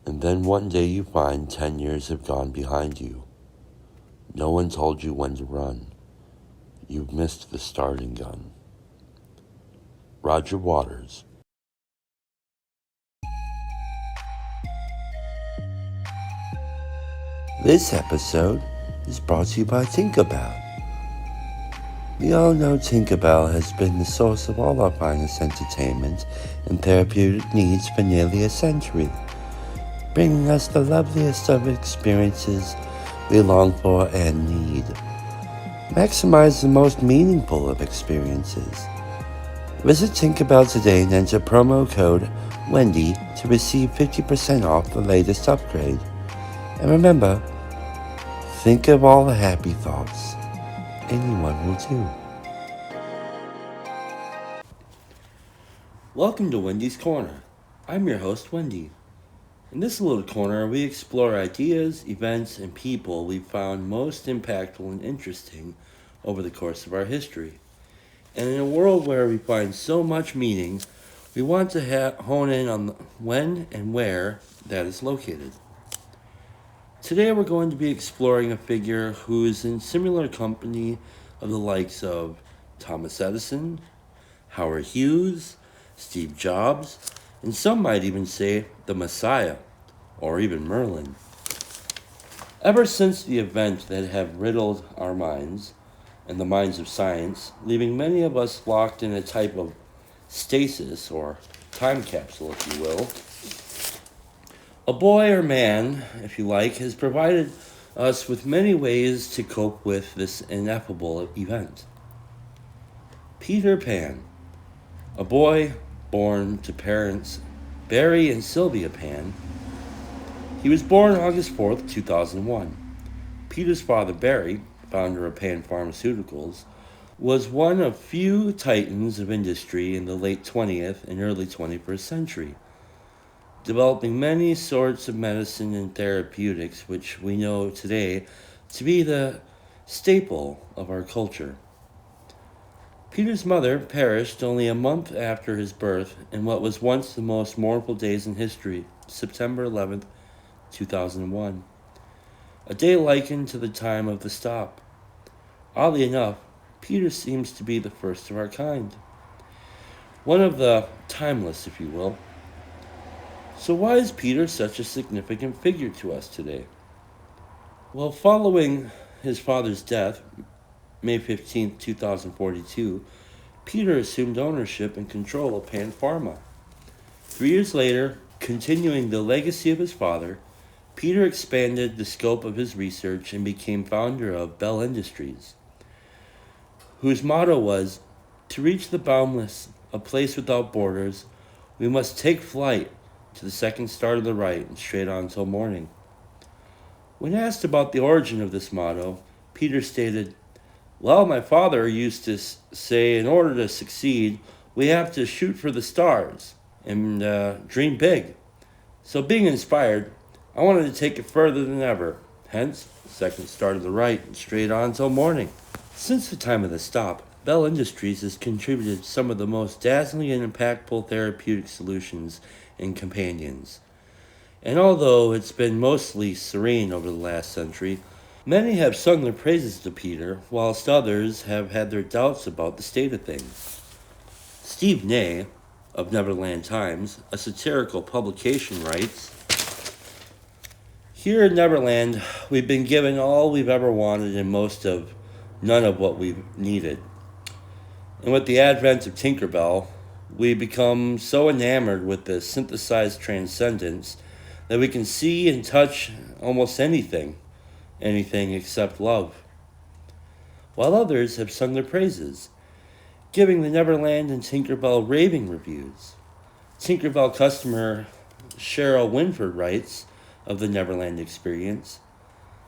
And then one day you find 10 years have gone behind you. No one told you when to run. You've missed the starting gun. Roger Waters. This episode is brought to you by Tinkerbell. We all know Tinkerbell has been the source of all our finest entertainment and therapeutic needs for nearly a century, bringing us the loveliest of experiences we long for and need. Maximize the most meaningful of experiences. Visit Tinkerbell today and enter promo code Wendy to receive 50% off the latest upgrade. And remember, think of all the happy thoughts. Anyone will do. Welcome to Wendy's Corner. I'm your host, Wendy. In this little corner, we explore ideas, events, and people we've found most impactful and interesting over the course of our history. And in a world where we find so much meaning, we want to hone in on when and where that is located. Today we're going to be exploring a figure who is in similar company of the likes of Thomas Edison, Howard Hughes, Steve Jobs, and some might even say the Messiah, or even Merlin. Ever since the events that have riddled our minds and the minds of science, leaving many of us locked in a type of stasis or time capsule, if you will, a boy or man, if you like, has provided us with many ways to cope with this ineffable event. Peter Pan, a boy born to parents Barry and Sylvia Pan. He was born August 4th, 2001. Peter's father, Barry, founder of Pan Pharmaceuticals, was one of few titans of industry in the late 20th and early 21st century, developing many sorts of medicine and therapeutics which we know today to be the staple of our culture. Peter's mother perished only a month after his birth in what was once the most mournful days in history, September 11th, 2001. A day likened to the time of the stop. Oddly enough, Peter seems to be the first of our kind. One of the timeless, if you will. So why is Peter such a significant figure to us today? Well, following his father's death, May 15, 2042, Peter assumed ownership and control of Pan Pharma. 3 years later, continuing the legacy of his father, Peter expanded the scope of his research and became founder of Bell Industries, whose motto was, "To reach the boundless, a place without borders, we must take flight to the second star to the right and straight on till morning." When asked about the origin of this motto, Peter stated, "Well, my father used to say in order to succeed, we have to shoot for the stars and dream big. So being inspired, I wanted to take it further than ever. Hence, second star to the right and straight on till morning." Since the time of the stop, Bell Industries has contributed some of the most dazzling and impactful therapeutic solutions and companions. And although it's been mostly serene over the last century, many have sung their praises to Peter, whilst others have had their doubts about the state of things. Steve Ney, of Neverland Times, a satirical publication, writes, "Here in Neverland, we've been given all we've ever wanted and none of what we've needed. And with the advent of Tinkerbell, we become so enamored with the synthesized transcendence that we can see and touch almost anything except love. While others have sung their praises, giving the Neverland and Tinkerbell raving reviews. Tinkerbell customer Cheryl Winford writes of the Neverland experience,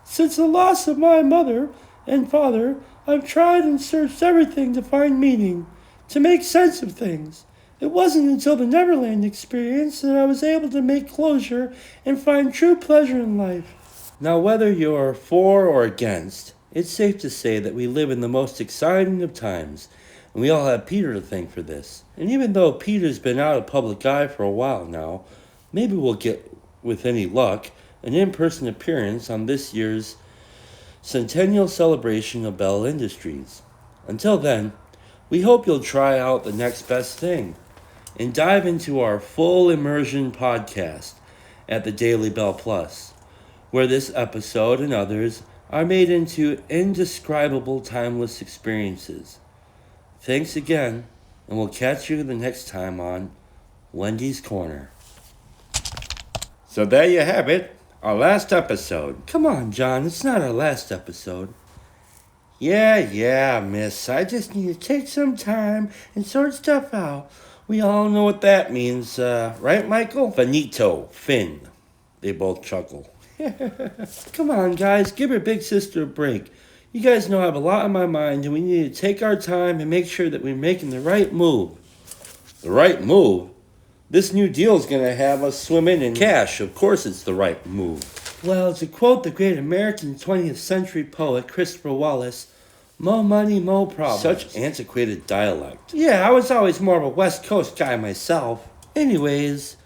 "Since the loss of my mother and father, I've tried and searched everything to find meaning, to make sense of things. It wasn't until the Neverland experience that I was able to make closure and find true pleasure in life." Now, whether you're for or against, it's safe to say that we live in the most exciting of times, and we all have Peter to thank for this. And even though Peter's been out of public eye for a while now, maybe we'll get with any luck, an in-person appearance on this year's centennial celebration of Bell Industries. Until then, we hope you'll try out the next best thing and dive into our full immersion podcast at the Daily Bell Plus, where this episode and others are made into indescribable timeless experiences. Thanks again, and we'll catch you the next time on Wendy's Corner. So there you have it, our last episode. Come on, John, it's not our last episode. Yeah, miss, I just need to take some time and sort stuff out. We all know what that means, right, Michael? Finito, Finn. They both chuckle. Come on, guys, give your big sister a break. You guys know I have a lot on my mind, and we need to take our time and make sure that we're making the right move. The right move? This new deal is going to have us swimming in cash. Of course it's the right move. Well, to quote the great American 20th century poet Christopher Wallace, mo money, mo problems. Such antiquated dialect. Yeah, I was always more of a West Coast guy myself. Anyways,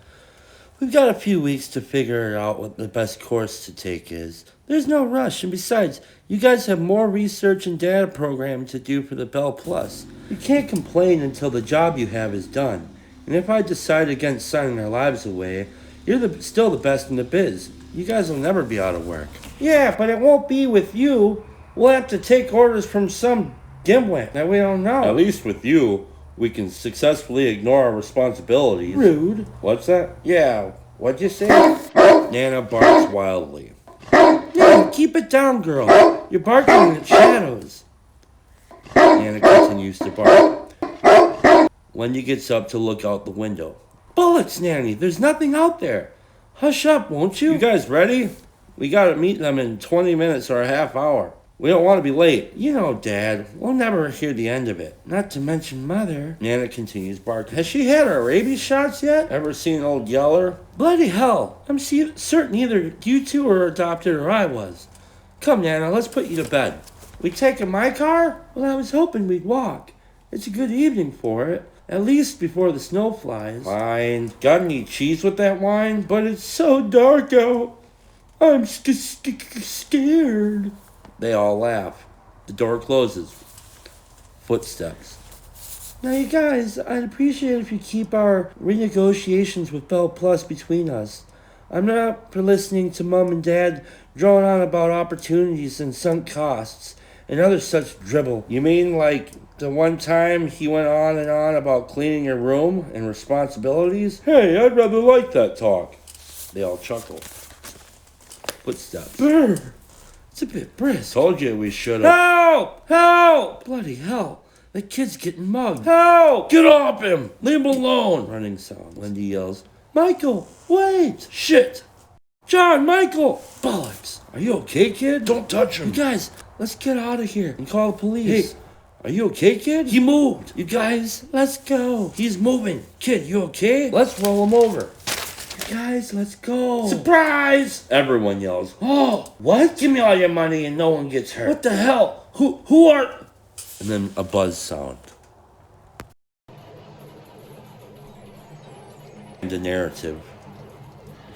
we've got a few weeks to figure out what the best course to take is. There's no rush, and besides, you guys have more research and data programming to do for the Bell Plus. You can't complain until the job you have is done. And if I decide against signing our lives away, you're still the best in the biz. You guys will never be out of work. Yeah, but it won't be with you. We'll have to take orders from some dimwit that we don't know. At least with you, we can successfully ignore our responsibilities. Rude. What's that? Yeah, what'd you say? Nana barks wildly. Yeah, keep it down, girl. You're barking at shadows. Nana continues to bark. Wendy gets up to look out the window. Bullets, Nanny, there's nothing out there. Hush up, won't you? You guys ready? We gotta meet them in 20 minutes or a half hour. We don't want to be late. You know, Dad, we'll never hear the end of it. Not to mention Mother. Nana continues barking. Has she had her rabies shots yet? Ever seen Old Yeller? Bloody hell. I'm certain either you two were adopted or I was. Come, Nana, let's put you to bed. We taking my car? Well, I was hoping we'd walk. It's a good evening for it. At least before the snow flies. Fine. Got any cheese with that wine? But it's so dark out. I'm scared. They all laugh. The door closes. Footsteps. Now, you guys, I'd appreciate it if you keep our renegotiations with Bell Plus between us. I'm not for listening to Mom and Dad drone on about opportunities and sunk costs and other such dribble. You mean like the one time he went on and on about cleaning your room and responsibilities? Hey, I'd rather like that talk. They all chuckle. Footsteps. Brr! It's a bit brisk. Told you we should have. Help! Help! Bloody hell. The kid's getting mugged. Help! Get off him! Leave him alone! Running sound. Wendy yells, Michael, wait! Shit! John, Michael! Bollocks! Are you okay, kid? Don't touch him. You guys, let's get out of here and call the police. Hey, are you okay, kid? He moved. You guys, let's go. He's moving. Kid, you okay? Let's roll him over. You guys, let's go. Surprise! Everyone yells, oh, what? Give me all your money and no one gets hurt. What the hell? Who are... And then a buzz sound. And a narrative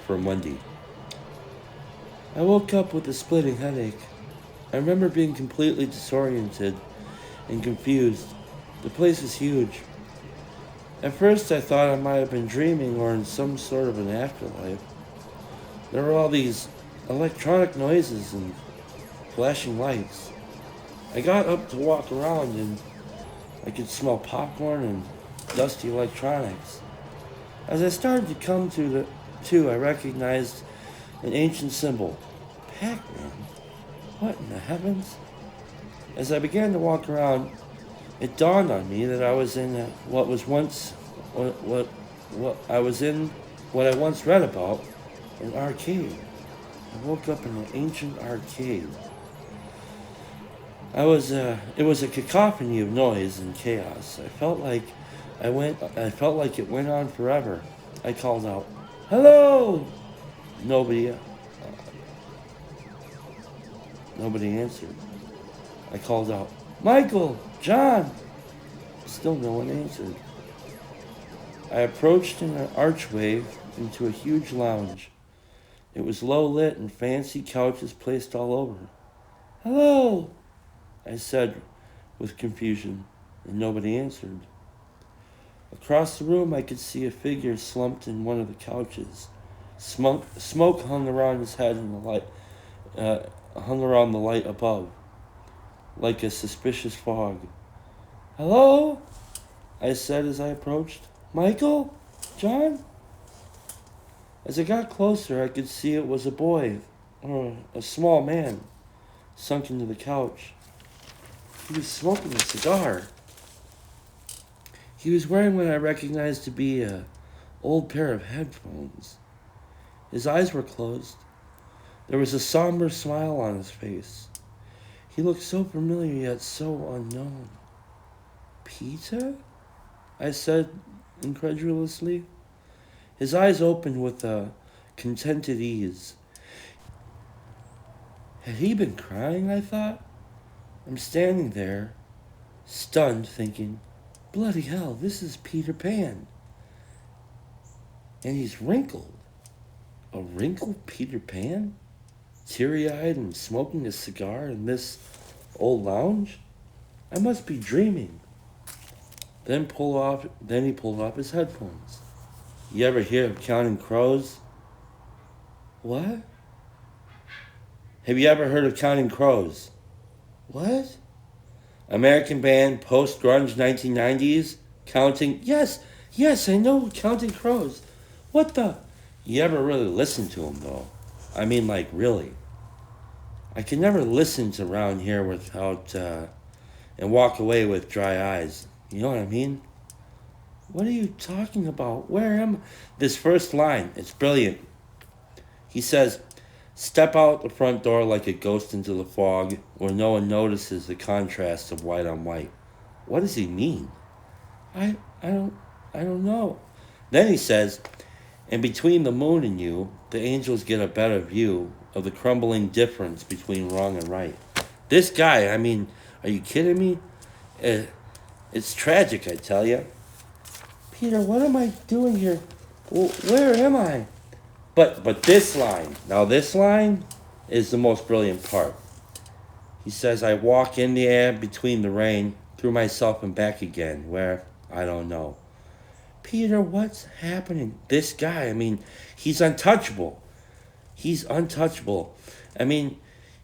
from Wendy. I woke up with a splitting headache. I remember being completely disoriented and confused. The place was huge. At first I thought I might have been dreaming or in some sort of an afterlife. There were all these electronic noises and flashing lights. I got up to walk around and I could smell popcorn and dusty electronics. As I started to come to, I recognized an ancient symbol. Pac-Man? What in the heavens? As I began to walk around, it dawned on me that I was in what I once read about, an arcade. I woke up in an ancient arcade. It was a cacophony of noise and chaos. I felt like it went on forever. I called out, "Hello!" Nobody answered. I called out, "Michael! John!" Still no one answered. I approached in an archway into a huge lounge. It was low lit and fancy couches placed all over. "Hello," I said with confusion, and nobody answered. Across the room, I could see a figure slumped in one of the couches. Smoke hung around his head and uh, hung around the light above, like a suspicious fog. "Hello?" I said as I approached. "Michael? John?" As I got closer, I could see it was a boy, or a small man, sunk into the couch. He was smoking a cigar. He was wearing what I recognized to be an old pair of headphones. His eyes were closed. There was a somber smile on his face. He looked so familiar yet so unknown. "Peter?" I said incredulously. His eyes opened with a contented ease. Had he been crying, I thought? I'm standing there, stunned, thinking, bloody hell, this is Peter Pan. And he's wrinkled. A wrinkled Peter Pan? Teary-eyed and smoking a cigar in this old lounge? I must be dreaming. Then he pulled off his headphones. "You ever hear of Counting Crows?" "What?" "Have you ever heard of Counting Crows?" "What?" "American band, post-grunge 1990s? Counting... Yes, I know Counting Crows. What the... You ever really listen to them, though? I mean, like, really. I can never listen to around here without, and walk away with dry eyes. You know what I mean?" "What are you talking about? Where am I?" This first line, it's brilliant. He says, "Step out the front door like a ghost into the fog, where no one notices the contrast of white on white." What does he mean? I, I don't, I don't know. Then he says, "And between the moon and you, the angels get a better view of the crumbling difference between wrong and right." This guy, I mean, are you kidding me? It's tragic, I tell you. "Peter, what am I doing here? Where am I?" But this line, now this line is the most brilliant part. He says, "I walk in the air between the rain, through myself and back again, where, I don't know." Peter, what's happening? This guy, I mean, he's untouchable. He's untouchable. I mean,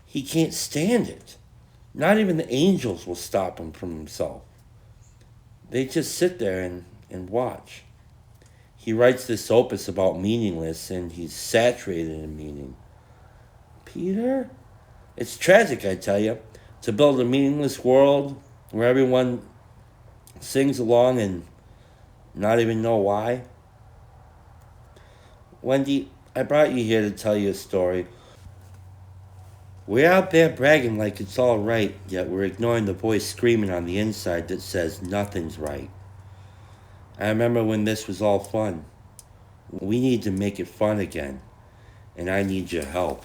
he can't stand it. Not even the angels will stop him from himself. They just sit there and watch. He writes this opus about meaningless, and he's saturated in meaning. Peter? It's tragic, I tell you, to build a meaningless world where everyone sings along and not even know why. Wendy, I brought you here to tell you a story. We're out there bragging like it's all right, yet we're ignoring the voice screaming on the inside that says nothing's right. I remember when this was all fun. We need to make it fun again, and I need your help.